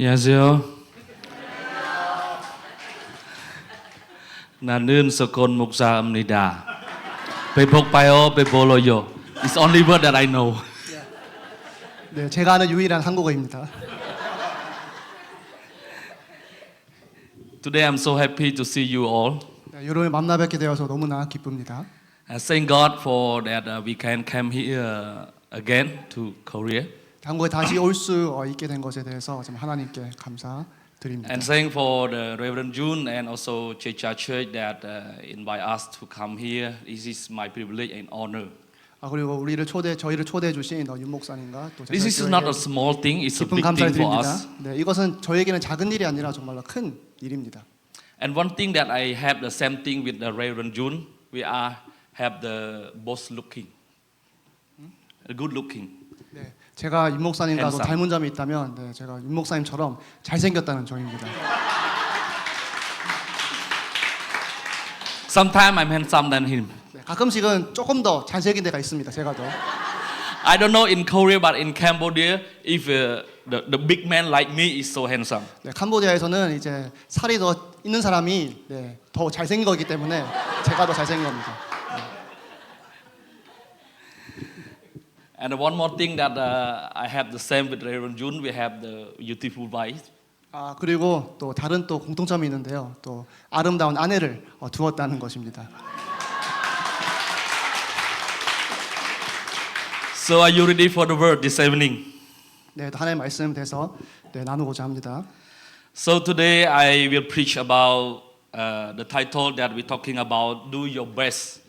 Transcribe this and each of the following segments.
안녕하세요. 나는 석ôn 목사입니다. 배복바요, 배볼로요. It's only word that I know. 네, 제가 아는 유일한 한국어입니다. Today I'm so happy to see you all. 네, 여러분을 만나 뵙게 되어서 너무나 기쁩니다. I thank God for that we can come here again to Korea. 한국에 다시 올 수 있게 된 것에 대해서 좀 하나님께 감사드립니다. And thank for the Reverend June and also Checha Church that invite us to come here. This is my privilege and honor. 그리고 저희를 초대해 주신 윤 목사님과 또 This is not a small thing; it's a 깊은 big 감사를 thing for 드립니다. us. 네, 이것은 저에게는 작은 일이 아니라 정말로 큰 일입니다. And one thing that I have the same thing with the Reverend June, we have the both looking, good looking. 네, 제가 윤 목사님과도 Handsome. 닮은 점이 있다면, 네, 제가 윤 목사님처럼 잘생겼다는 점입니다. Sometimes I'm handsome than him. 네, 가끔씩은 조금 더 잘생긴 데가 있습니다. 제가 더. I don't know in Korea, but in Cambodia, if the big man like me is so handsome. 네, 캄보디아에서는 이제 살이 더 있는 사람이 더 잘생긴 거기 때문에 제가 더 잘생긴 겁니다. And one more thing that I have the same with Reverend June, we have the beautiful wife. 그리고 또 다른 또 공통점이 있는데요. 또 아름다운 아내를 두었다는 것입니다. So are you ready for the word this evening? 네, 하나님의 말씀 대해서 나누고자 합니다. So today I will preach about the title that we're talking about, do your best,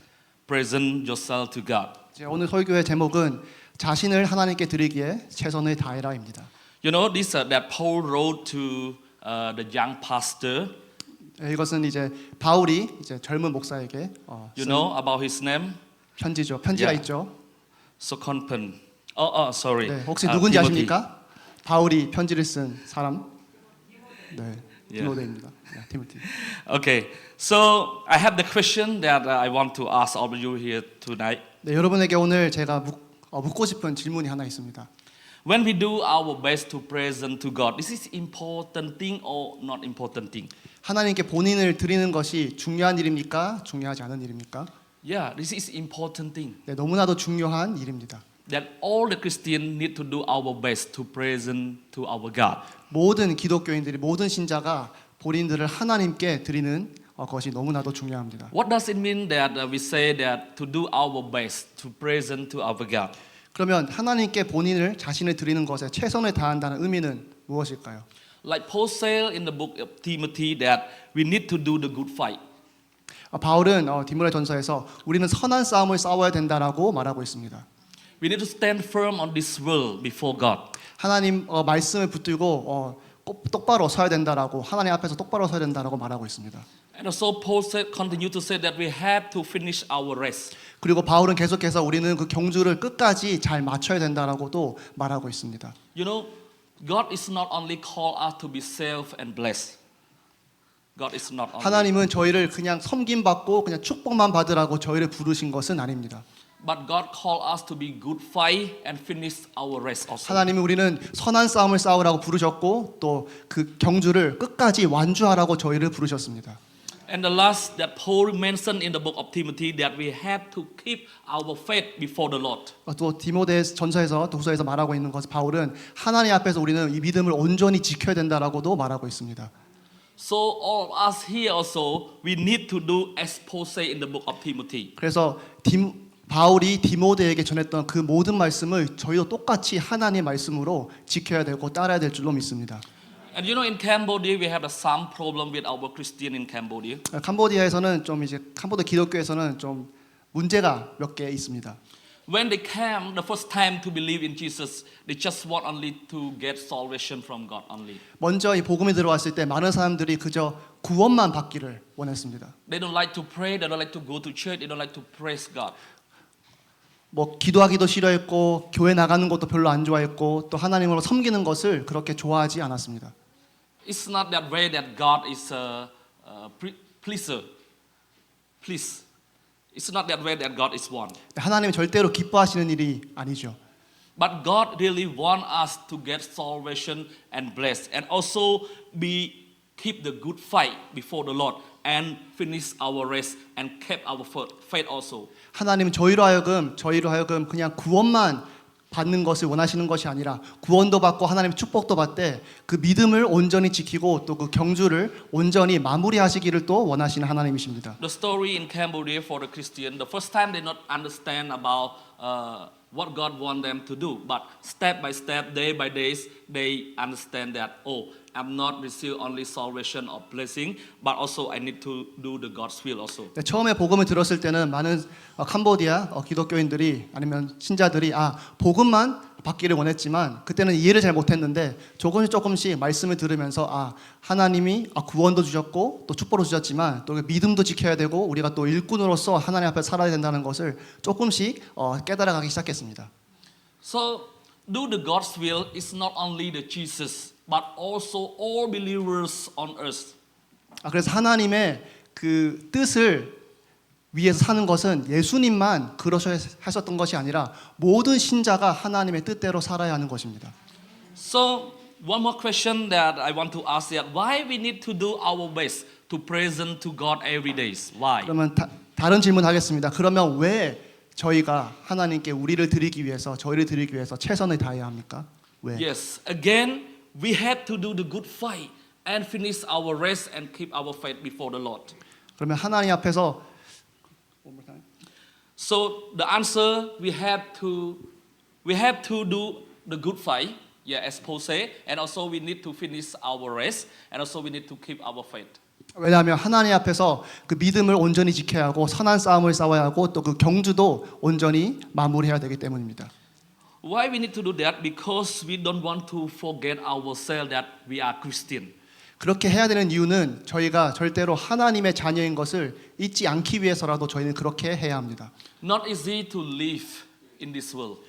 present yourself to God. 오늘 설교의 제목은 자신을 하나님께 드리기에 최선을 다해라입니다. You know, this that Paul wrote to the young pastor. 이것은 이제 바울이 이제 젊은 목사에게 You know about his name? 편지죠. 편지가 Yeah. 있죠. Sokonpen. Sorry. 네, 혹시 누군지 Timothy. 아십니까? 바울이 편지를 쓴 사람. 네, Yeah. 디모데입니다. 네, 티모티. Okay. So I have the question that I want to ask all of you here tonight. 네, 여러분에게 오늘 제가 묻고 싶은 질문이 하나 있습니다. When we do our best to present to God, this is important thing or not important thing? 하나님께 본인을 드리는 것이 중요한 일입니까? 중요하지 않은 일입니까? Yeah, this is important thing. 네, 너무나도 중요한 일입니다. That all the Christians need to do our best to present to our God. 모든 기독교인들이 모든 신자가 본인들을 하나님께 드리는 것이 너무나도 중요합니다. What does it mean that we say that to do our best to present to our God? 그러면 하나님께 본인을 자신을 드리는 것에 최선을 다한다는 의미는 무엇일까요? Like Paul said in the book of Timothy that we need to do the good fight. 바울은 디모데전서에서 우리는 선한 싸움을 싸워야 된다라고 말하고 있습니다. We need to stand firm on this world before God. 하나님 말씀을 붙들고 똑바로 서야 된다라고 하나님 앞에서 똑바로 서야 된다라고 말하고 있습니다. And also Paul said, continue to say that we have to finish our race. 그리고 바울은 계속해서 우리는 그 경주를 끝까지 잘 마쳐야 된다라고도 말하고 있습니다. You know, God is not only call us to be saved and blessed. God is not only. 하나님은 저희를 그냥 섬김 받고 그냥 축복만 받으라고 저희를 부르신 것은 아닙니다. But God called us to be good fight and finish our race also. 하나님은 우리는 선한 싸움을 싸우라고 부르셨고 또 그 경주를 끝까지 완주하라고 저희를 부르셨습니다. And the last that Paul mentioned in the book of Timothy that we have to keep our faith before the Lord. 또 디모데 전서에서 도서에서 말하고 있는 것은 바울은 하나님 앞에서 우리는 이 믿음을 온전히 지켜야 된다라고도 말하고 있습니다. So all of us here also we need to do as Paul said in the book of Timothy. 그래서 바울이 디모데에게 전했던 그 모든 말씀을 저희도 똑같이 하나님의 말씀으로 지켜야 되고 따라야 될 줄로 믿습니다. And you know in Cambodia we have some problem with our Christian in Cambodia. 캄보디아에서는 좀 이제 캄보디아 기독교에서는 좀 문제가 몇 개 있습니다. When they came the first time to believe in Jesus, they just want only to get salvation from God only. 먼저 이 복음이 들어왔을 때 많은 사람들이 그저 구원만 받기를 원했습니다. They don't like to pray, they don't like to go to church, they don't like to praise God. 기도하기도 싫어했고 교회 나가는 것도 별로 안 좋아했고 또 하나님으로 섬기는 것을 그렇게 좋아하지 않았습니다. It's not that way that God is a pleaser. Please. It's not that way that God is one. 하나님이 절대로 기뻐하시는 일이 아니죠. But God really want us to get salvation and blessed, and also be keep the good fight before the Lord, and finish our race and keep our faith also. 하나님은 저희로 하여금 그냥 구원만 받는 것을 원하시는 것이 아니라 구원도 받고 하나님의 축복도 받되 그 믿음을 온전히 지키고 또 그 경주를 온전히 마무리하시기를 또 원하시는 하나님이십니다. The story in Cambodia for the Christian, the first time they not understand about what God want them to do, but step by step, day by day, they understand that I'm not receive only salvation or blessing, but also I need to do the God's will also. 네, 처음에 복음을 들었을 때는 많은 캄보디아 기독교인들이 아니면 신자들이 복음만 받기를 원했지만 그때는 이해를 잘 못했는데 조금씩 말씀을 들으면서 하나님이 구원도 주셨고 또 축복도 주셨지만 또 믿음도 지켜야 되고 우리가 또 일꾼으로서 하나님 앞에 살아야 된다는 것을 조금씩 깨달아가기 시작했습니다. So do the God's will is not only the Jesus, but also all believers on earth. 그래서 하나님의 그 뜻을 위해서 사는 것은 예수님만 그러셔야 하셨던 것이 아니라 모든 신자가 하나님의 뜻대로 살아야 하는 것입니다. So one more question that I want to ask is why we need to do our best to present to God every day? Why? 그러면 다른 질문 하겠습니다. 그러면 왜 저희가 하나님께 저희를 드리기 위해서 최선을 다해야 합니까? 왜? Yes, again we have to do the good fight and finish our race and keep our faith before the Lord. 그러면 하나님 앞에서 So the answer we have to do the good fight, as Paul say, and also we need to finish our race, and also we need to keep our faith. 왜냐하면 하나님 앞에서 그 믿음을 온전히 지켜야 하고 선한 싸움을 싸워야 하고 또 그 경주도 온전히 마무리해야 되기 때문입니다. Why we need to do that? Because we don't want to forget ourselves that we are Christian. 그렇게 해야 되는 이유는 저희가 절대로 하나님의 자녀인 것을 잊지 않기 위해서라도 저희는 그렇게 해야 합니다. Not easy to live in this world.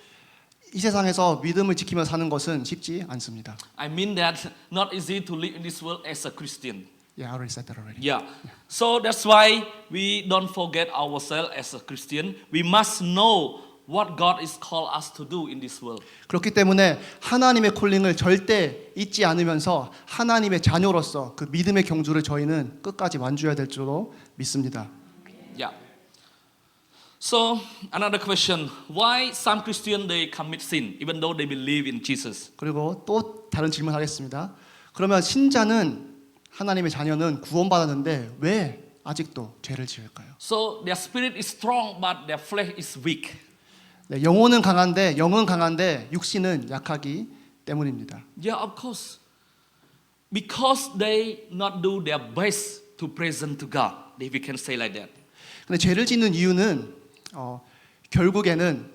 이 세상에서 믿음을 지키며 사는 것은 쉽지 않습니다. I mean that not easy to live in this world as a Christian. Yeah, I already said that already. Yeah. So that's why we don't forget ourselves as a Christian. We must know what God is called us to do in this world. 그렇기 때문에 하나님의 콜링을 절대 잊지 않으면서 하나님의 자녀로서 그 믿음의 경주를 저희는 끝까지 완주해야 될 줄로 믿습니다. Yeah. So another question: why some Christians they commit sin even though they believe in Jesus? 그리고 또 다른 질문 하겠습니다. 그러면 신자는 하나님의 자녀는 구원받았는데 왜 아직도 죄를 지을까요? So their spirit is strong, but their flesh is weak. 네, 영은 강한데 육신은 약하기 때문입니다. Yeah, of course. Because they not do their best to present to God. If we can say like that. 근데 죄를 짓는 이유는 결국에는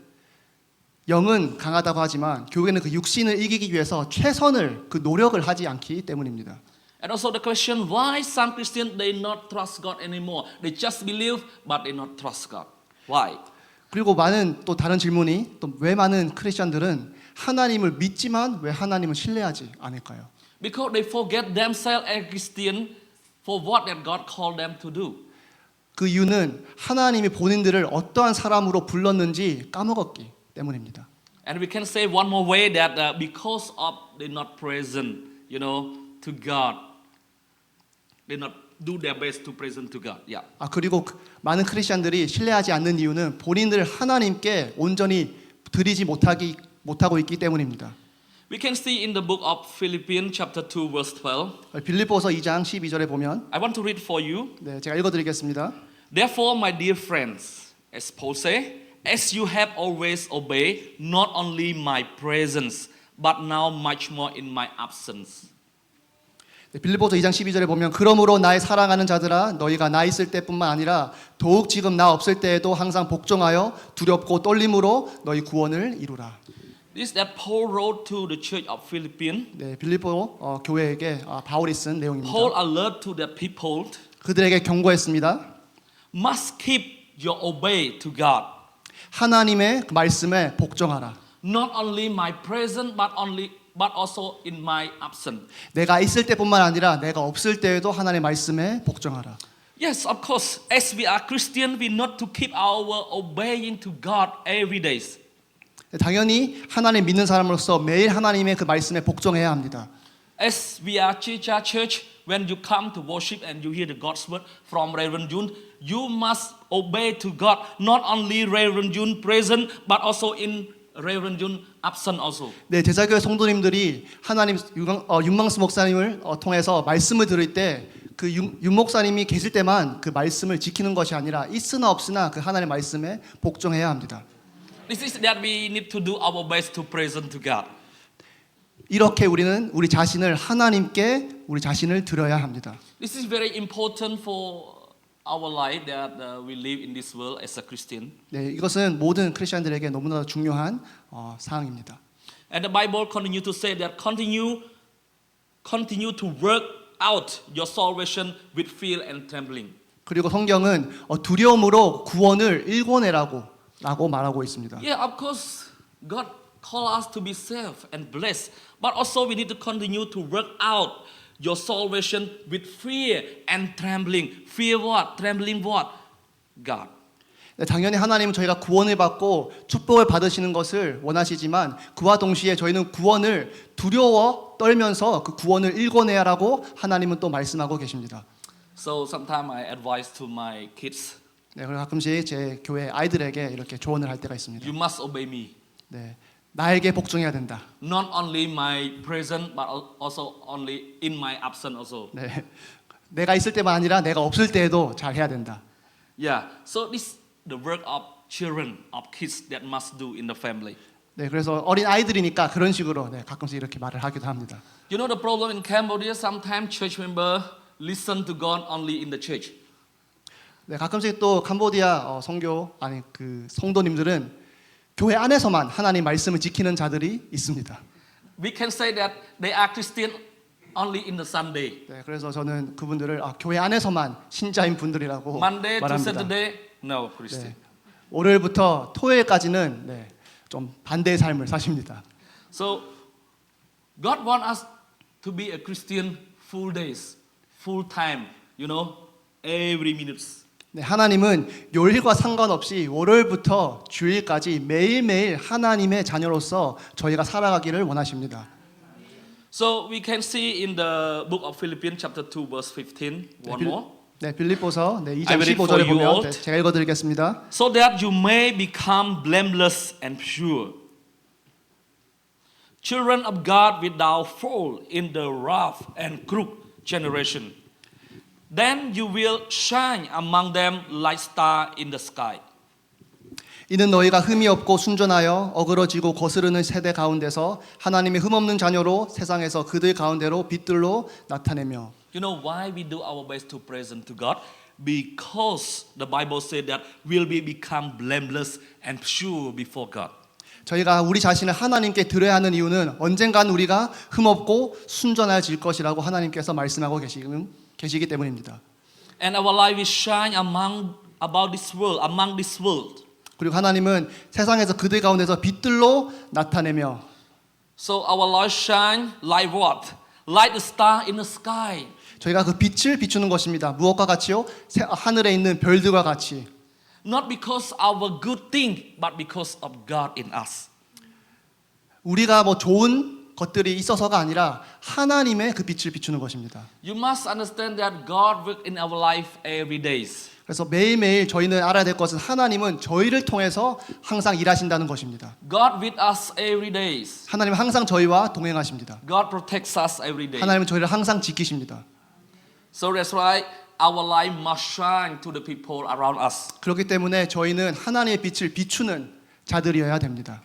영은 강하다고 하지만 결국에는 그 육신을 이기기 위해서 최선을 그 노력을 하지 않기 때문입니다. And also the question why some Christians they not trust God anymore. They just believe but they not trust God. Why? 그리고 많은 또 다른 질문이 또 왜 많은 크리스천들은 하나님을 믿지만 왜 하나님을 신뢰하지 않을까요? Because they forget themselves as Christian for what that God called them to do. 그 이유는 하나님이 본인들을 어떠한 사람으로 불렀는지 까먹었기 때문입니다. And we can say one more way that because of they not present, to God, they not do their best to present to God. Yeah. 그리고 많은 크리스천들이 신뢰하지 않는 이유는 본인들 하나님께 온전히 드리지 못하고 있기 때문입니다. We can see in the book of Philippians chapter 2 verse 12. 빌립보서 2장 12절에 보면 I want to read for you. 네, 제가 읽어드리겠습니다. Therefore, my dear friends, as Paul say, as you have always obeyed, not only my presence, but now much more in my absence. 네, 빌립보서 2장 12절에 보면 그러므로 나의 사랑하는 자들아 너희가 나 있을 때뿐만 아니라 더욱 지금 나 없을 때에도 항상 복종하여 두렵고 떨림으로 너희 구원을 이루라. This that Paul wrote to the church of Philippines. 네, 빌립보 교회에게 바울이 쓴 내용입니다. Paul alert to the people. 그들에게 경고했습니다. Must keep your obey to God. 하나님의 말씀에 복종하라. Not only my present, but also in my absence. 내가 있을 때뿐만 아니라 내가 없을 때에도 하나님의 말씀에 복종하라. Yes, of course. As we are Christian, we need to keep our obeying to God every day. 당연히 하나님 믿는 사람으로서 매일 하나님의 그 말씀에 복종해야 합니다. As we are Chicha Church, when you come to worship and you hear the God's word from Reverend Jun, you must obey to God. Not only Reverend Jun present, but also in Reverend Jun absent also. 네, 제자교회 성도님들이 하나님 윤망수 목사님을 통해서 말씀을 들을 때 그 윤 목사님이 계실 때만 그 말씀을 지키는 것이 아니라 있으나 없으나 그 하나님의 말씀에 복종해야 합니다. This is that we need to do our best to present to God. 이렇게 우리는 우리 자신을 하나님께 우리 자신을 드려야 합니다. This is very important for our life that we live in this world as a Christian. 네, 이것은 모든 크리스천들에게 너무나 중요한 사항입니다. And the Bible continue to say that continue to work out your salvation with fear and trembling. 그리고 성경은 두려움으로 구원을 일궈내라고 말하고 있습니다. Yeah, of course, God call us to be saved and blessed, but also we need to continue to work out your salvation with fear and trembling. Fear what? Trembling what? God. 네, 당연히 하나님은 저희가 구원을 받고 축복을 받으시는 것을 원하시지만 그와 동시에 저희는 구원을 두려워 떨면서 그 구원을 일궈내야라고 하나님은 또 말씀하고 계십니다. So sometimes I advise to my kids, 네, 그리고 가끔씩 제 교회 아이들에게 이렇게 조언을 할 때가 있습니다. you must obey me. 네, 나에게 복종해야 된다. Not only my present, but also only in my absence also. 네, 내가 있을 때만 아니라 내가 없을 때에도 잘 해야 된다. Yeah. So this the work of children, of kids that must do in the family. 네, 그래서 어린 아이들이니까 그런 식으로 가끔씩 이렇게 말을 하기도 합니다. You know the problem in Cambodia? Sometimes church member listen to God only in the church. 네, 가끔씩 또 캄보디아 그 성도님들은 교회 안에서만 하나님 말씀을 지키는 자들이 있습니다. We can say that they are Christian only in the Sunday. 네, 그래서 저는 그분들을 교회 안에서만 신자인 분들이라고 Monday to 말합니다. Saturday, no Christian. 네, 월요일부터 토요일까지는 좀 반대의 삶을 사십니다. So God want us to be a Christian full days, full time, every minute. 네, 하나님은 요일과 상관없이 월요일부터 주일까지 매일매일 하나님의 자녀로서 저희가 살아가기를 원하십니다. So we can see in the book of Philippians chapter 2 verse 15 one more. 네, 빌립보서 I 2장 read it for 15절에 you all. 보면 제가 읽어드리겠습니다. So that you may become blameless and pure, children of God without fault in the rough and crooked generation. Then you will shine among them like star in the sky. 이는 너희가 흠이 없고 순전하여 어그러지고 거스르는 세대 가운데서 하나님의 흠없는 자녀로 세상에서 그들 가운데로 빛들로 나타내며. You know why we do our best to present to God? Because the Bible said that we'll become blameless and pure before God. 저희가 우리 자신을 하나님께 드려야 하는 이유는 언젠간 우리가 흠없고 순전해질 것이라고 하나님께서 말씀하고 계시기 때문입니다. And our life will shine among this world. 그리고 하나님은 세상에서 그들 가운데서 빛들로 나타내며. So our light shine like what? Like the star in the sky. 저희가 그 빛을 비추는 것입니다. 무엇과 같이요? 하늘에 있는 별들과 같이. Not because our good thing, but because of God in us. 우리가 좋은 것들이 있어서가 아니라 하나님의 그 빛을 비추는 것입니다. You must understand that God works in our life every day. 그래서 매일매일 저희는 알아야 될 것은 하나님은 저희를 통해서 항상 일하신다는 것입니다. God with us every day. 하나님은 항상 저희와 동행하십니다. God protects us every day. 하나님은 저희를 항상 지키십니다. So that's why our light must shine to the people around us. 그렇기 때문에 저희는 하나님의 빛을 비추는 자들이어야 됩니다.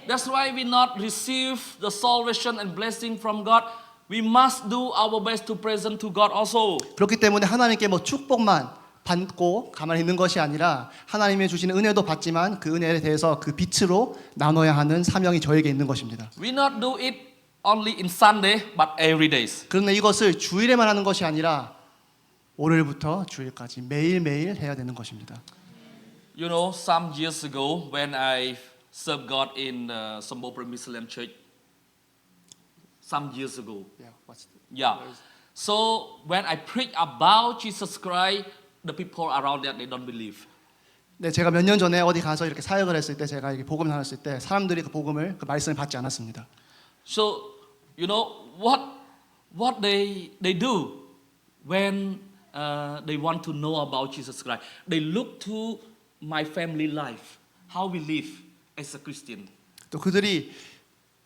That's why we not receive the salvation and blessing from God. We must do our best to present to God also. 그렇기 때문에 하나님께 축복만 받고 가만히 있는 것이 아니라 하나님의 주시는 은혜도 받지만 그 은혜에 대해서 그 빛으로 나눠야 하는 사명이 저에게 있는 것입니다. We not do it only in Sunday, but every day. 그러나 이것을 주일에만 하는 것이 아니라 월요일부터 주일까지 매일매일 해야 되는 것입니다. You know, some years ago when I served God in Sambopur Muslim Church, some years ago. Yeah. So when I preach about Jesus Christ, the people around there they don't believe. 네, 제가 몇 년 전에 어디 가서 이렇게 사역을 했을 때 제가 이렇게 복음을 나눴을 때 사람들이 그 복음을 그 말씀을 받지 않았습니다. So, you know what they do when they want to know about Jesus Christ. They look to my family life, how we live as a Christian. 또 그들이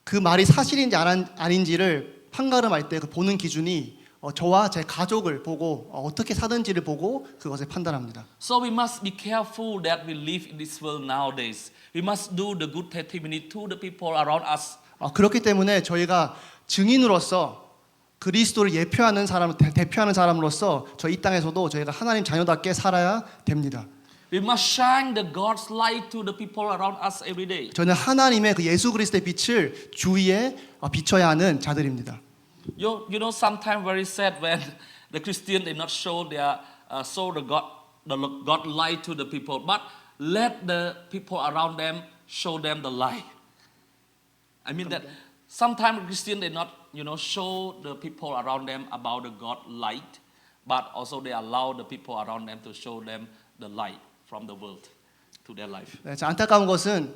그 말이 사실인지 아닌지를 판가름할 때 그 보는 기준이 저와 제 가족을 보고 어떻게 사는지를 보고 그것을 판단합니다. So we must be careful that we live in this world nowadays. We must do the good testimony to the people around us. 그렇기 때문에 저희가 증인으로서 그리스도를 대표하는 사람으로서 저 이 땅에서도 저희가 하나님 자녀답게 살아야 됩니다. We must shine the God's light to the people around us every day. 저는 하나님의 그 예수 그리스도의 빛을 주위에 비춰야 하는 자들입니다. You know, sometimes very sad when the Christian they not show the God light to the people, but let the people around them show them the light. I mean that sometimes Christian they not show the people around them about the God light, but also they allow the people around them to show them the light from the world to their life. 네, 안타까운 것은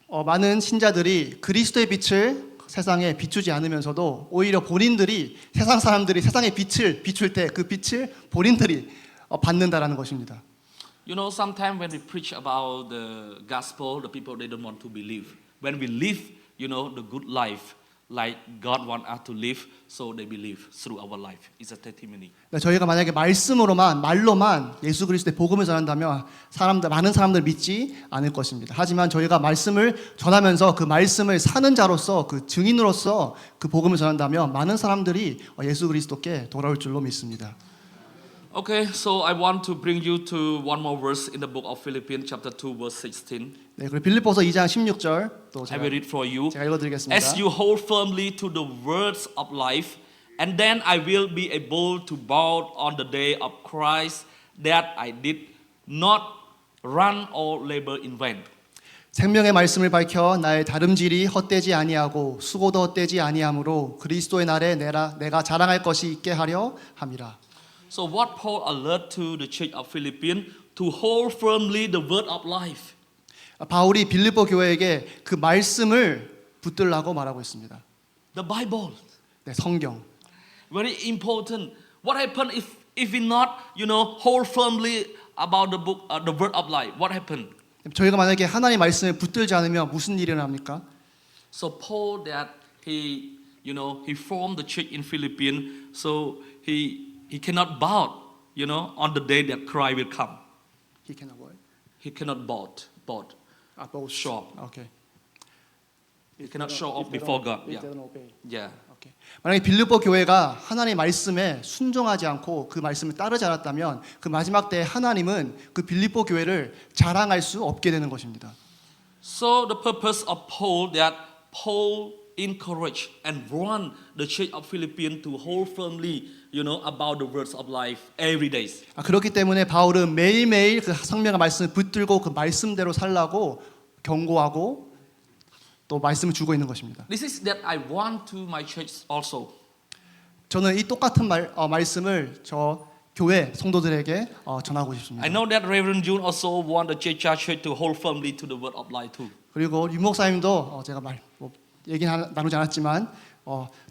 많은 신자들이 그리스도의 빛을 세상에 비추지 않으면서도 오히려 본인들이 세상 사람들이 세상의 빛을 비출 때 그 빛을 본인들이 받는다라는 것입니다. You know, sometimes when we preach about the gospel, the people they don't want to believe. When we live, the good life like God want us to live, so they believe through our life. It's a testimony. 네, 저희가 만약에 말로만 예수 그리스도의 복음을 전한다면 많은 사람들 믿지 않을 것입니다. 하지만 저희가 말씀을 전하면서 그 말씀을 사는 자로서 그 증인으로서 그 복음을 전한다면 많은 사람들이 예수 그리스도께 돌아올 줄로 믿습니다. Okay, so I want to bring you to one more verse in the book of Philippians chapter 2 verse 16. 네, 그리고 빌립보서 2장 16절 또 I will read for you. 제가 읽어드리겠습니다. As you hold firmly to the words of life, and then I will be able to boast on the day of Christ that I did not run or labor in vain. 생명의 말씀을 밝혀 나의 다름질이 헛되지 아니하고 수고도 헛되지 아니하므로 그리스도의 날에 내가 자랑할 것이 있게 하려 함이라. So what Paul alert to the church of Philippians to hold firmly the word of life. 바울이 빌립보 교회에게 그 말씀을 붙들라고 말하고 있습니다. The Bible. 네, 성경. Very important. What happened if we not, hold firmly about the book, the word of life? What happened? 저희가 만약에 하나님 말씀을 붙들지 않으면 무슨 일이 일어납니까? So Paul that he formed the church in Philippians, so he cannot bow, on the day that Christ will come. He cannot what? He cannot boast. boast. Show up. Okay. He cannot show up before God. If Yeah. they don't obey. Yeah. Okay. 만약에 빌립보 교회가 하나님의 말씀에 순종하지 않고 그 말씀을 따르지 않았다면 그 마지막 때에 하나님은 그 빌립보 교회를 자랑할 수 없게 되는 것입니다. So the purpose of Paul that Paul encouraged and warned the church of Philippians to hold firmly, about the words of life every day. 그렇기 때문에 바울은 매일매일 그 성령의 말씀을 붙들고 그 말씀대로 살라고 경고하고 또 말씀을 주고 있는 것입니다. This is that I want to my church also. 저는 이 똑같은 말씀을 저 교회 성도들에게 전하고 싶습니다. I know that Reverend June also want the church to hold firmly to the word of life too. 그리고 유 목사님도 제가 얘기는 나누지 않았지만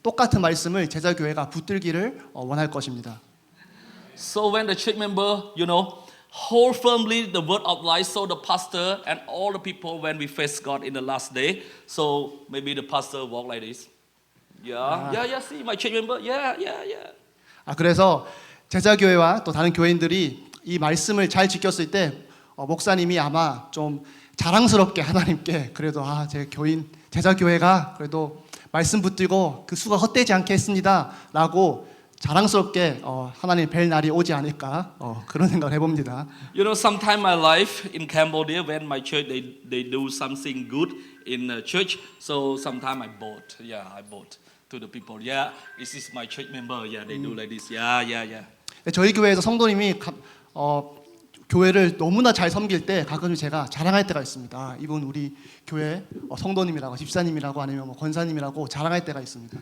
똑같은 말씀을 제자 교회가 붙들기를 원할 것입니다. So when the church member, hold firmly the word of life, so the pastor and all the people when we face God in the last day, so maybe the pastor walk like this. Yeah, see my church member, yeah. 그래서 제자 교회와 또 다른 교인들이 이 말씀을 잘 지켰을 때 목사님이 아마 좀 자랑스럽게 하나님께 그래도 제자 교회가 그래도 말씀 붙들고 그 수가 헛되지 않게 했습니다라고 자랑스럽게 하나님 뵐 날이 오지 않을까 그런 생각을 해봅니다. Sometime my life in Cambodia when my church they do something good in the church, so sometime I bought to the people. Yeah, this is my church member. Yeah, they do like this. Yeah. 저희 교회에서 성도님이 교회를 너무나 잘 섬길 때 가끔 제가 자랑할 때가 있습니다. 이분 우리 교회 성도님이라고 집사님이라고 아니면 권사님이라고 자랑할 때가 있습니다.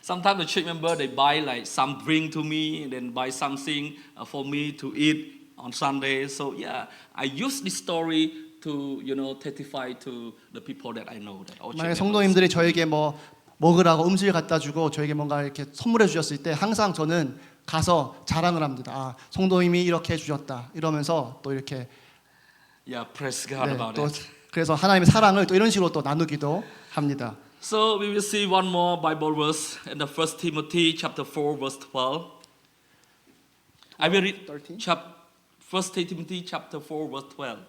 Sometimes the church member they buy like some drink to me and then buy something for me to eat on Sunday. So yeah, I use this story to testify to the people that I know that all 만약에 church members. 성도님들이 저에게 뭐 먹으라고 음식을 갖다 주고 저에게 뭔가 이렇게 선물해 주셨을 때 항상 저는 가서 자랑을 합니다. 아, 성도님이 이렇게 해 주셨다. 이러면서 또 이렇게 Yeah, praise God about 또 that. 그래서 하나님의 사랑을 또 이런 식으로 또 나누기도 합니다. So we will see one more Bible verse in the 1 Timothy chapter 4 verse 12. I will read 13? 1 Timothy chapter 4 verse 12.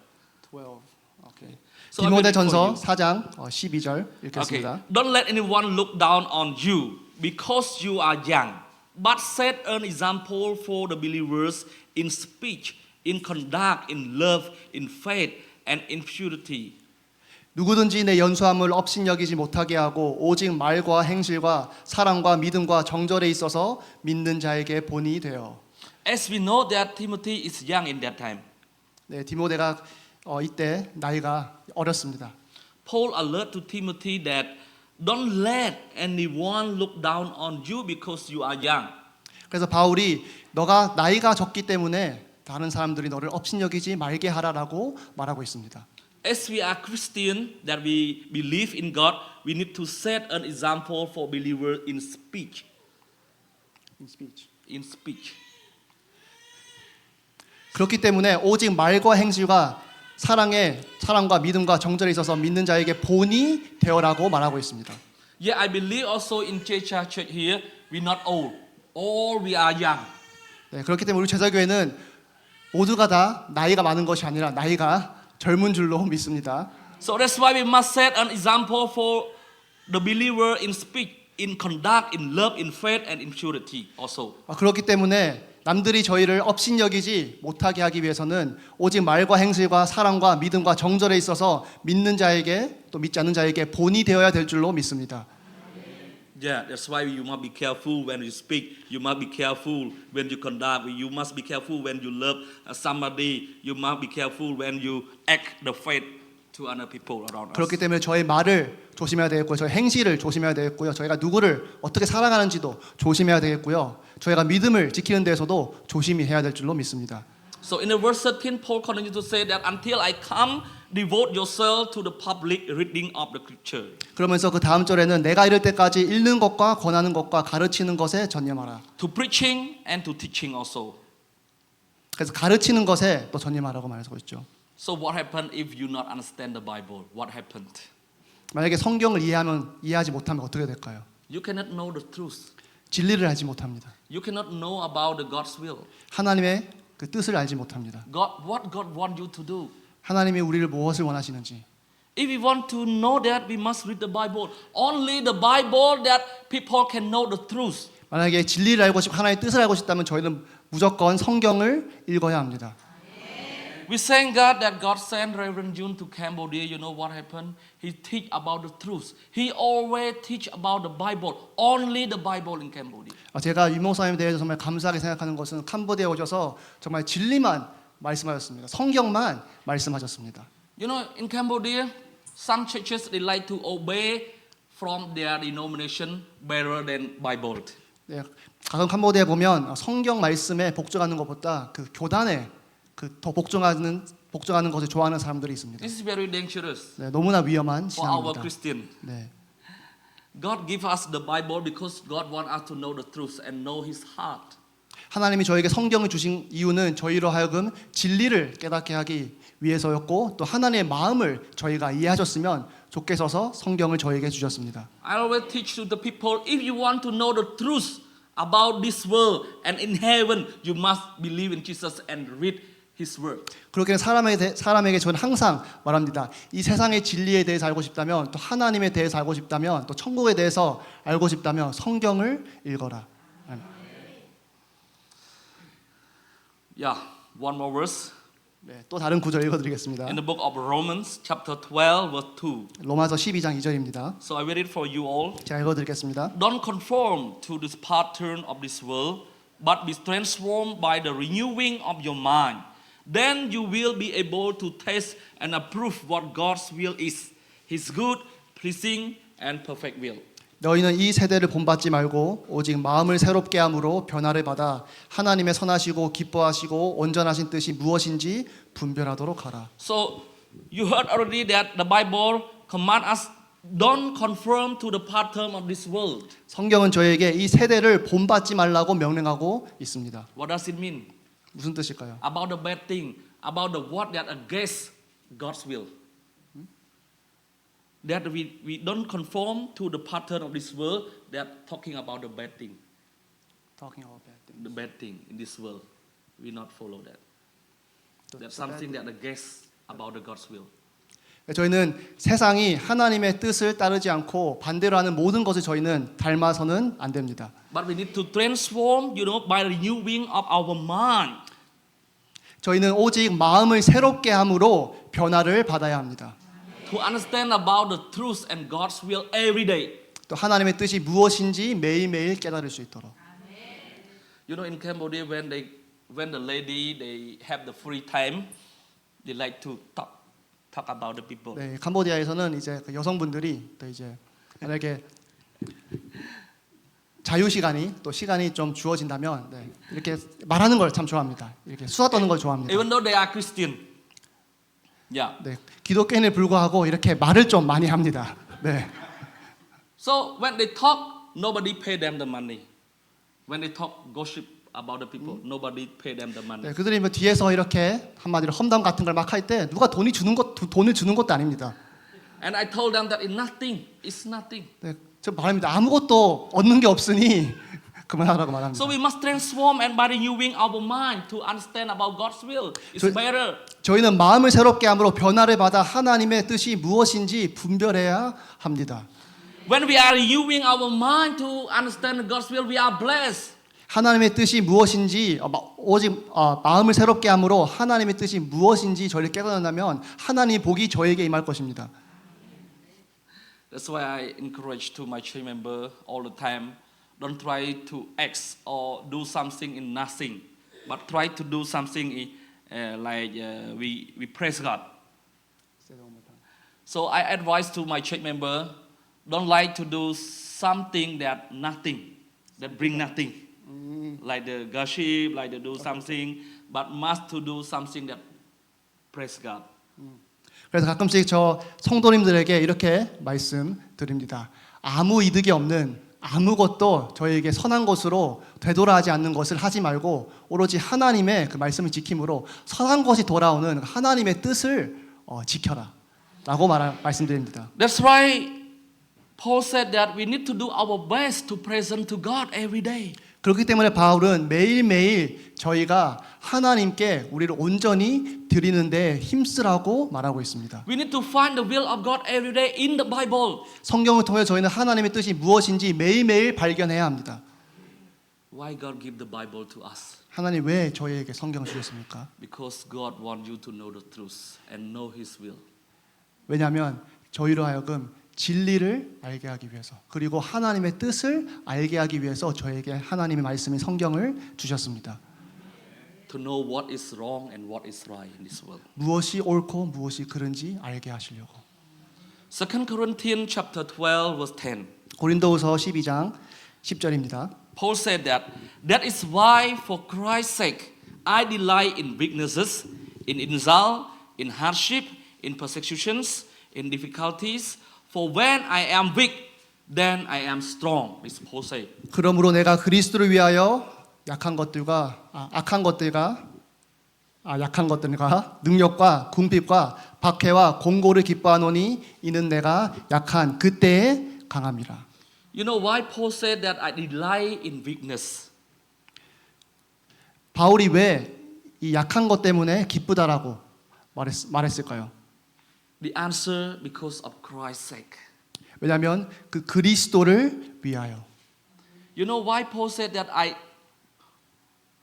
12. 오케이. So I will read 디모데전서 for you. 4장 12절 Okay. 읽겠습니다. Don't let anyone look down on you because you are young, but set an example for the believers in speech, in conduct, in love, in faith, and in purity. 누구든지 내 연수함을 업신여기지 못하게 하고 오직 말과 행실과 사랑과 믿음과 정절에 있어서 믿는 자에게 본이 되어. As we know that Timothy is young in that time, 네, 디모데가 이때 나이가 어렸습니다. Paul alert to Timothy that don't let anyone look down on you because you are young. 그래서 바울이 너가 나이가 적기 때문에 다른 사람들이 너를 업신여기지 말게 하라라고 말하고 있습니다. As we are Christian, that we believe in God, we need to set an example for believers in speech. In speech. 그렇기 때문에 오직 말과 행실과 사랑과 믿음과 정절에 있어서 믿는 자에게 본이 되어라고 말하고 있습니다. Yeah, I believe also in Checha Church here, we're not old. All we are young. 네, 그렇기 때문에 우리 제자교회는 모두가 다 나이가 많은 것이 아니라 나이가 젊은 줄로 믿습니다. So that's why we must set an example for the believer in speech, in conduct, in love, in faith, and in purity also. 그렇기 때문에 남들이 저희를 업신여기지 못하게 하기 위해서는 오직 말과 행실과 사랑과 믿음과 정절에 있어서 믿는 자에게 또 믿지 않는 자에게 본이 되어야 될 줄로 믿습니다. Yeah, that's why you must be careful when you speak. You must be careful when you conduct. You must be careful when you love somebody. You must be careful when you act the faith to other people around us. 그렇기 때문에 저의 말을 조심해야 되겠고요. 저의 행실을 조심해야 되겠고요. 저희가 누구를 어떻게 살아가는지도 조심해야 되겠고요. 저희가 믿음을 지키는 데에서도 조심히 해야 될 줄로 믿습니다. So in the verse 13, Paul continues to say that until I come, devote yourself to the public reading of the scripture. 그러면서 그 다음 절에는 내가 이를 때까지 읽는 것과 권하는 것과 가르치는 것에 전념하라. To preaching and to teaching also. 그래서 가르치는 것에 또 전념하라고 말하고 있죠. So what happened if you not understand the Bible? What happened? 만약에 성경을 이해하지 못하면 어떻게 될까요? You cannot know the truth. 진리를 알지 못합니다. You cannot know about the God's will. 하나님의 그 뜻을 알지 못합니다. What God want you to do. 하나님이 우리를 무엇을 원하시는지. If we want to know that, we must read the Bible. Only the Bible that people can know the truth. 만약에 진리를 알고 싶고 하나님의 뜻을 알고 싶다면 저희는 무조건 성경을 읽어야 합니다. We thank God that God sent Reverend June to Cambodia. You know what happened? He teach about the truth. He always teach about the Bible. Only the Bible in Cambodia. 제가 유 목사님에 대해서 정말 감사하게 생각하는 것은 캄보디아에 오셔서 정말 진리만 말씀하셨습니다. 성경만 말씀하셨습니다. You know, in Cambodia, some churches they like to obey from their denomination better than Bible. 네, 가끔 캄보디아에 보면 성경 말씀에 복종하는 것보다 그 교단에 더 복종하는 것을 좋아하는 사람들이 있습니다. This is very dangerous 네, 너무나 위험한 for our 신앙입니다. Christian. 네, God give us the Bible because God want us to know the truth and know His heart. 하나님이 저에게 성경을 주신 이유는 저희로 하여금 진리를 깨닫게 하기 위해서였고 또 하나님의 마음을 저희가 이해하셨으면 좋겠어서 성경을 저에게 주셨습니다. I always teach to the people, if you want to know the truth about this world and in heaven, you must believe in Jesus and read His word. 그렇게 사람에게 저는 항상 말합니다. 이 세상의 진리에 대해서 알고 싶다면 또 하나님에 대해서 알고 싶다면 또 천국에 대해서 알고 싶다면 성경을 읽어라. Yeah, one more verse. 네, 또 다른 구절 읽어드리겠습니다. In the book of Romans, chapter 12, verse 2. 로마서 12장 2절입니다. So I read it for you all. 제가 읽어드리겠습니다. Don't conform to this pattern of this world, but be transformed by the renewing of your mind. Then you will be able to taste and approve what God's will is, His good, pleasing, and perfect will. 너희는 이 세대를 본받지 말고 오직 마음을 새롭게 함으로 변화를 받아 하나님의 선하시고 기뻐하시고 온전하신 뜻이 무엇인지 분별하도록 하라. So you heard already that the Bible command us don't conform to the pattern of this world. 성경은 저에게 이 세대를 본받지 말라고 명령하고 있습니다. What does it mean? 무슨 뜻일까요? About the bad thing, about the what that against God's will. That we don't conform to the pattern of this world. That talking about the bad thing, the bad thing in this world. We not follow that. That's something that against about the God's will. 저희는 세상이 하나님의 뜻을 따르지 않고 반대로 하는 모든 것을 저희는 닮아서는 안 됩니다. But we need to transform, by renewing of our mind. 저희는 오직 마음을 새롭게 함으로 변화를 받아야 합니다. To understand about the truth and God's will every day. 또 하나님의 뜻이 무엇인지 매일매일 깨달을 수 있도록. In Cambodia when the lady they have the free time, they like to talk about the people. 네, 캄보디아에서는 이제 그 여성분들이 또 이제 만약에 자유 시간이 또 시간이 좀 주어진다면 네, 이렇게 말하는 걸 참 좋아합니다. 이렇게 수다 떠는 걸 좋아합니다. Even though they are Christian. Yeah. 네, 기독교인에 불구하고 이렇게 말을 좀 많이 합니다. 네. So when they talk, nobody pay them the money. When they talk gossip about the people, nobody pay them the money. 네, 그들이 뭐 뒤에서 이렇게 한마디로 험담 같은 걸 막 할 때 누가 돈을 주는 것도 아닙니다. And I told them that it's nothing. 네, 저 말합니다. 아무것도 얻는 게 없으니 그만하라고 말합니다. So we must transform and by renewing our mind to understand about God's will. It's better. 저희는 마음을 새롭게 함으로 변화를 받아 하나님의 뜻이 무엇인지 분별해야 합니다. When we are renewing our mind to understand God's will, we are blessed. 하나님의 뜻이 무엇인지 오직 마음을 새롭게 함으로 하나님의 뜻이 무엇인지 저희를 깨닫는다면 하나님의 복이 저에게 임할 것입니다. That's why I encourage to my church member all the time, don't try to act or do something in nothing, but try to do something we praise God. So I advise to my church member, don't like to do something that bring nothing. Like the gossip, like to do something, but must to do something that praise God. 그래서 가끔씩 저 성도님들에게 이렇게 말씀드립니다. 아무 이득이 없는 아무것도 저에게 선한 것으로 되돌아하지 않는 것을 하지 말고 오로지 하나님의 그 말씀을 지킴으로 선한 것이 돌아오는 하나님의 뜻을 지켜라 라고 말씀드립니다. That's why Paul said that we need to do our best to present to God every day. 그렇기 때문에 바울은 매일매일 저희가 하나님께 우리를 온전히 드리는데 힘쓰라고 말하고 있습니다. We need to find the will of God every day in the Bible. 성경을 통해 저희는 하나님의 뜻이 무엇인지 매일매일 발견해야 합니다. Why God give the Bible to us? 하나님 왜 저희에게 성경을 주셨습니까? Because God want you to know the truth and know His will. 왜냐하면 저희로 하여금 진리를 알게 하기 위해서 그리고 하나님의 뜻을 알게 하기 위해서 저에게 하나님의 말씀인 성경을 주셨습니다. To know what is wrong and what is right in this world. 무엇이 옳고 무엇이 그른지 알게 하시려고. 2 Corinthians chapter 12 verse 10. 고린도후서 12장 10절입니다. Paul said that is why for Christ's sake I delight in weaknesses, in insult, in hardship, in persecutions, in difficulties. For when I am weak, then I am strong. This Paul said. 그러므로 내가 그리스도를 위하여 약한 것들과 능력과 궁핍과 박해와 공고를 기뻐하노니 이는 내가 약한 그때에 강함이라. You know why Paul said that I delight in weakness? 바울이 왜 이 약한 것 때문에 기쁘다라고 말했을까요? The answer because of Christ's sake. 왜냐하면 그 그리스도를 위하여. You know why Paul said that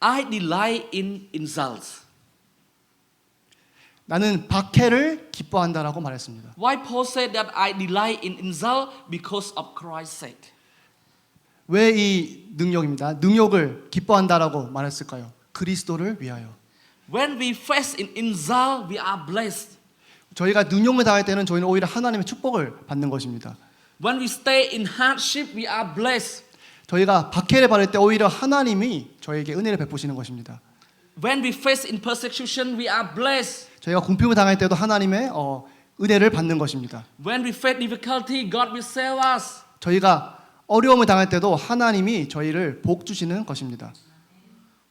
I delight in insults. 나는 박해를 기뻐한다라고 말했습니다. Why Paul said that I delight in insult because of Christ's sake. 왜 이 능력을 기뻐한다라고 말했을까요? 그리스도를 위하여. When we face in insult, we are blessed. 저희가 능욕을 당할 때는 저희는 오히려 하나님의 축복을 받는 것입니다. When we stay in hardship, we are blessed. 저희가 박해를 받을 때 오히려 하나님이 저에게 은혜를 베푸시는 것입니다. When we face in persecution, we are blessed. 저희가 공평을 당할 때도 하나님의 은혜를 받는 것입니다. When we face difficulty, God will save us. 저희가 어려움을 당할 때도 하나님이 저희를 복 주시는 것입니다.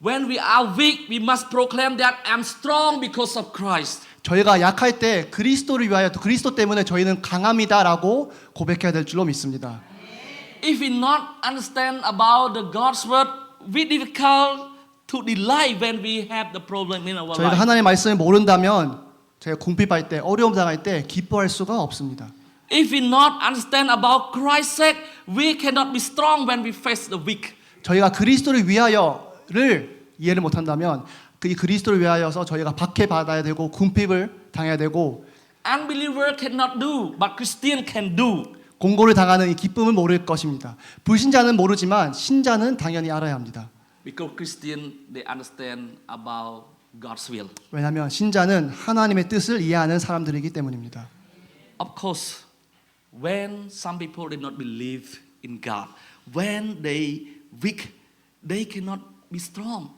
When we are weak, we must proclaim that I'm strong because of Christ. 저희가 약할 때 그리스도를 위하여 그리스도 때문에 저희는 강합니다라고 고백해야 될 줄로 믿습니다. If we not understand about the God's word, we difficult to delight when we have the problem in our 저희가 life. 하나님의 말씀을 모른다면 저희가 궁핍할 때 어려움 당할 때 기뻐할 수가 없습니다. If we not understand about Christ's sake, we cannot be strong when we face the weak. 저희가 그리스도를 위하여를 이해를 못한다면 그 그리스도를 위하여서 저희가 박해받아야 되고 궁핍을 당해야 되고 Unbeliever cannot do, but Christian can do. 공고를 당하는 이 기쁨을 모를 것입니다. 불신자는 모르지만 신자는 당연히 알아야 합니다. Because Christian, they understand about God's will. 왜냐하면 신자는 하나님의 뜻을 이해하는 사람들이기 때문입니다. Of course, when some people did not believe in God, when they weak, they cannot be strong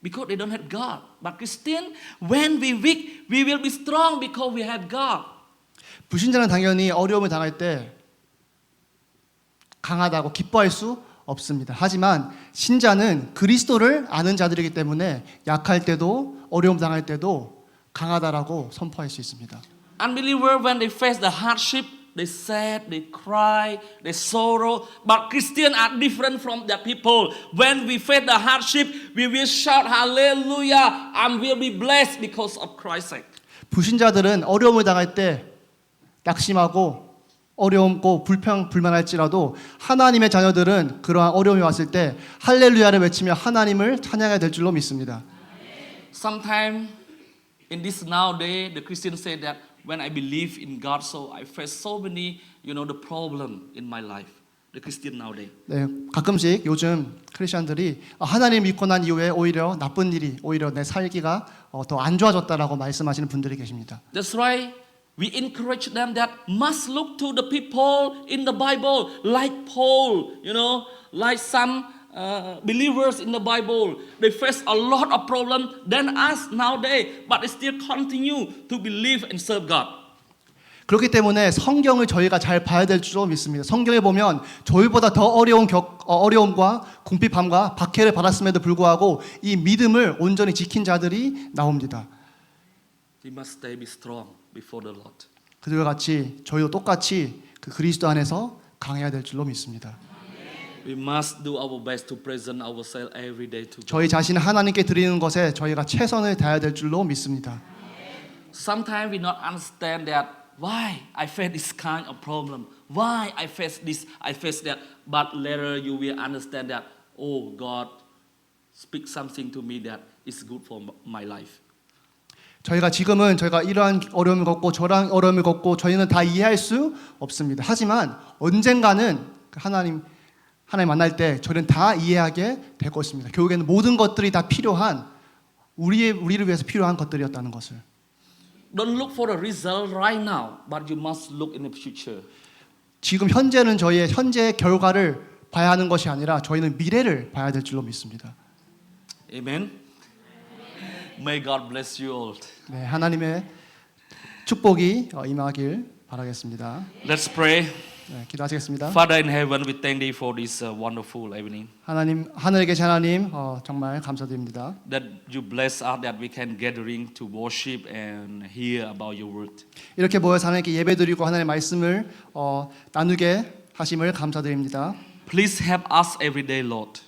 because they don't have God. But Christian, when we weak, we will be strong because we have God. 불신자는 당연히 어려움을 당할 때 강하다고 기뻐할 수 없습니다. 하지만 신자는 그리스도를 아는 자들이기 때문에 약할 때도 어려움 당할 때도 강하다라고 선포할 수 있습니다. Unbeliever, when they face the hardship, they sad, they cry, they sorrow. But Christians are different from that people. When we face the hardship, we will shout hallelujah and will be blessed because of Christ's sake. 불신자들은 어려움을 당할 때 낙심하고 어려움고 불만할지라도 하나님의 자녀들은 그러한 어려움이 왔을 때 할렐루야를 외치며 하나님을 찬양해야 될 줄로 믿습니다. Sometimes in this nowadays, the Christians say that when I believe in God, so I face so many, the problem in my life. The Christian nowadays. 네, 가끔씩 요즘 크리스천들이 하나님 믿고 난 이후에 오히려 나쁜 일이 오히려 내 살기가 더 안 좋아졌다라고 말씀하시는 분들이 계십니다. That's why we encourage them that must look to the people in the Bible, like Paul, like some believers in the Bible. They face a lot of problems than us nowadays, but they still continue to believe and serve God. 그렇기 때문에 성경을 저희가 잘 봐야 될 줄로 믿습니다. 성경에 보면 저희보다 더 어려움과 궁핍함과 박해를 받았음에도 불구하고 이 믿음을 온전히 지킨 자들이 나옵니다. We must stay be strong before the Lord. 그들과 같이 저희도 똑같이 그 그리스도 안에서 강해야 될 줄로 믿습니다. We must do our best to present ourselves every day to God. 저희 자신을 하나님께 드리는 것에 저희가 최선을 다해야 될 줄로 믿습니다. Sometimes we not understand that why I face this kind of problem, why I face this, I face that. But later you will understand that, oh, God speak something to me that is good for my life. 저희가 지금은 저희가 이러한 어려움을 겪고 저러한 어려움을 겪고 저희는 다 이해할 수 없습니다. 하지만 언젠가는 하나님 만날 때 저희는 다 이해하게 될 것입니다. 결국에는 모든 것들이 다 필요한 우리를 위해서 필요한 것들이었다는 것을. Don't look for the result right now, but you must look in the future. 지금 현재는 저희의 현재의 결과를 봐야 하는 것이 아니라 저희는 미래를 봐야 될 줄로 믿습니다. Amen. May God bless you all. 네, 하나님의 축복이 임하길 바라겠습니다. Let's pray. 네, 기도하시겠습니다. Father in heaven, we thank thee for this wonderful evening. 하나님 하늘에 계신 하나님 정말 감사드립니다. That you bless us, that we can gathering to worship and hear about your word. 이렇게 모여서 하나님께 예배드리고 하나님의 말씀을 나누게 하심을 감사드립니다. Please help us every day, Lord.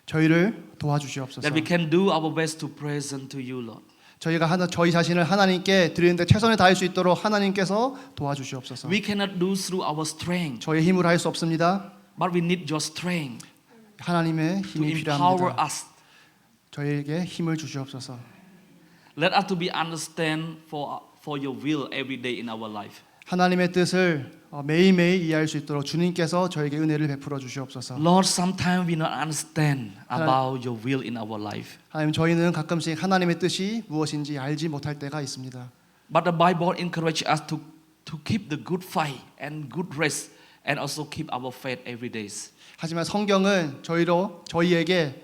저희를 도와주시옵소서. That we can do our best to present to you, Lord. 저희가 저희 자신을 하나님께 드리는데 최선을 다할 수 있도록 하나님께서 도와주시옵소서. We cannot do through our strength, 저희 힘으로 할 수 없습니다. but we need your strength 하나님의 to 힘이 empower 필요합니다. us. 저희에게 힘을 주시옵소서. Let us to be understand for your will every day in our life. 하나님의 뜻을 매일매일 이해할 수 있도록 주님께서 저에게 은혜를 베풀어 주시옵소서. Lord, sometimes we not understand about your will in our life. 하나님 저희는 가끔씩 하나님의 뜻이 무엇인지 알지 못할 때가 있습니다. But the Bible encourages us to keep the good fight and good rest and also keep our faith every day. 하지만 성경은 저희에게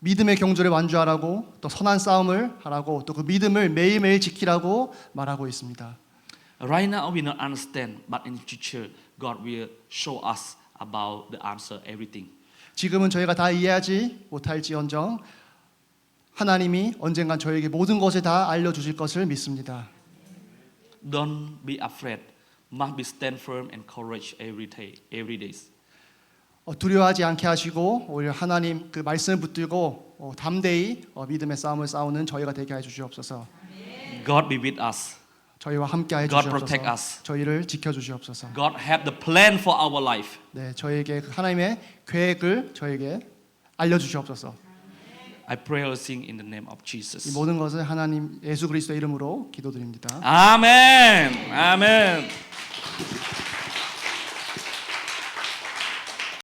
믿음의 경주를 완주하라고 또 선한 싸움을 하라고 또 그 믿음을 매일매일 지키라고 말하고 있습니다. Right now we not understand, but in the future God will show us about the answer everything. 지금은 저희가 다 이해하지 못할지언정 하나님이 언젠간 저에게 모든 것을 다 알려주실 것을 믿습니다. Don't be afraid. Must be stand firm and courage every day. 두려워하지 않게 하시고 오히려 하나님 그 말씀을 붙들고 담대히 믿음의 싸움을 싸우는 저희가 되게 해 주시옵소서. God be with us. 저희와 함께 해 God protect 주시옵소서. us. 저희를 지켜 주시옵소서. God have the plan for our life. 네, 저에게 하나님의 계획을 저에게 알려 주시옵소서. I pray everything in the name of 이 Jesus. 모든 것을 하나님 예수 그리스도의 이름으로 기도드립니다. Amen. Amen.